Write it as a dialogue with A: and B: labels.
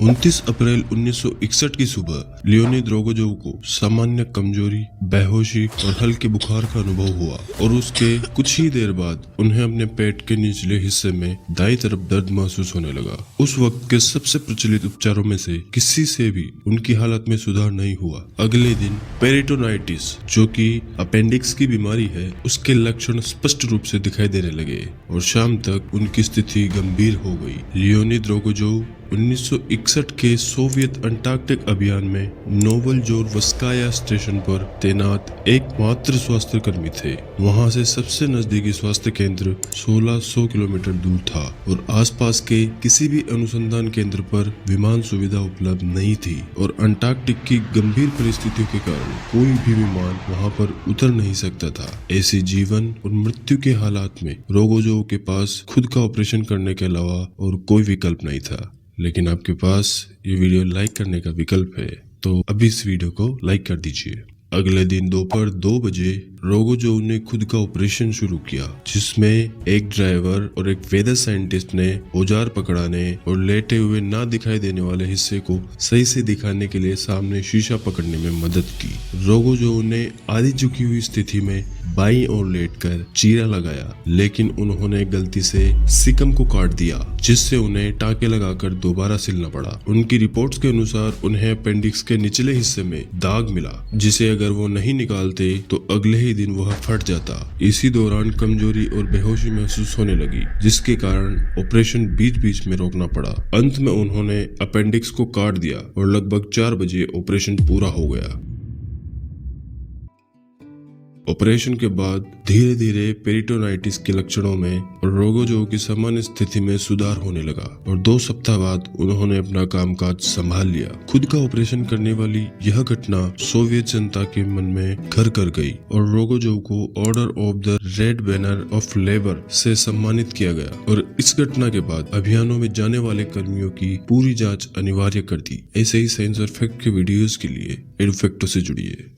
A: 29 अप्रैल 1961 की सुबह लियोनिद रोगोजोव को सामान्य कमजोरी, बेहोशी और हल्के बुखार का अनुभव हुआ और उसके कुछ ही देर बाद उन्हें अपने पेट के निचले हिस्से में दाईं तरफ दर्द महसूस होने लगा। उस वक्त के सबसे प्रचलित उपचारों में से किसी से भी उनकी हालत में सुधार नहीं हुआ। अगले दिन पेरिटोनाइटिस, जो कि अपेंडिक्स की बीमारी है, उसके लक्षण स्पष्ट रूप से दिखाई देने लगे और शाम तक उनकी स्थिति गंभीर हो गई। लियोनिद रोगोजोव 1961 के सोवियत अंटार्कटिक अभियान में नोवोजोरवस्काया स्टेशन पर तैनात एकमात्र स्वास्थ्य कर्मी थे। वहां से सबसे नजदीकी स्वास्थ्य केंद्र 1600 किलोमीटर दूर था और आसपास के किसी भी अनुसंधान केंद्र पर विमान सुविधा उपलब्ध नहीं थी और अंटार्कटिक की गंभीर परिस्थितियों के कारण कोई भी विमान वहां पर उतर नहीं सकता था। ऐसे जीवन और मृत्यु के हालात में रोगोजोव के पास खुद का ऑपरेशन करने के अलावा और कोई विकल्प नहीं था। लेकिन आपके पास ये वीडियो लाइक करने का विकल्प है, तो अभी इस वीडियो को लाइक कर दीजिए। अगले दिन दोपहर 2 बजे रोगोजोव ने खुद का ऑपरेशन शुरू किया, जिसमें एक ड्राइवर और एक वेदर साइंटिस्ट ने औजार पकड़ाने और लेटे हुए ना दिखाई देने वाले हिस्से को सही से दिखाने के लिए सामने शीशा पकड़ने में मदद की। रोगोजोव ने आधी झुकी हुई स्थिति में बाईं ओर लेटकर चीरा लगाया, लेकिन उन्होंने गलती से सिकम को काट दिया, जिससे उन्हें टाके लगाकर दोबारा सिलना पड़ा। उनकी रिपोर्ट्स के अनुसार उन्हें अपेंडिक्स के निचले हिस्से में दाग मिला, जिसे अगर वो नहीं निकालते तो अगले ही दिन वह फट जाता। इसी दौरान कमजोरी और बेहोशी महसूस होने लगी, जिसके कारण ऑपरेशन बीच बीच में रोकना पड़ा। अंत में उन्होंने अपेंडिक्स को काट दिया और लगभग 4 बजे ऑपरेशन पूरा हो गया। ऑपरेशन के बाद धीरे धीरे पेरिटोनाइटिस के लक्षणों में और रोगोजोव की सामान्य स्थिति में सुधार होने लगा और 2 सप्ताह बाद उन्होंने अपना कामकाज संभाल लिया। खुद का ऑपरेशन करने वाली यह घटना सोवियत जनता के मन में घर कर गई और रोगोजोव को order of the red banner of labour से सम्मानित किया गया और इस घटना के बाद अभियानों में जाने वाले कर्मियों की पूरी जाँच अनिवार्य कर दी। ऐसे ही साइंस और फैक्ट के वीडियोज के लिए एडुफैक्टो से जुड़िए।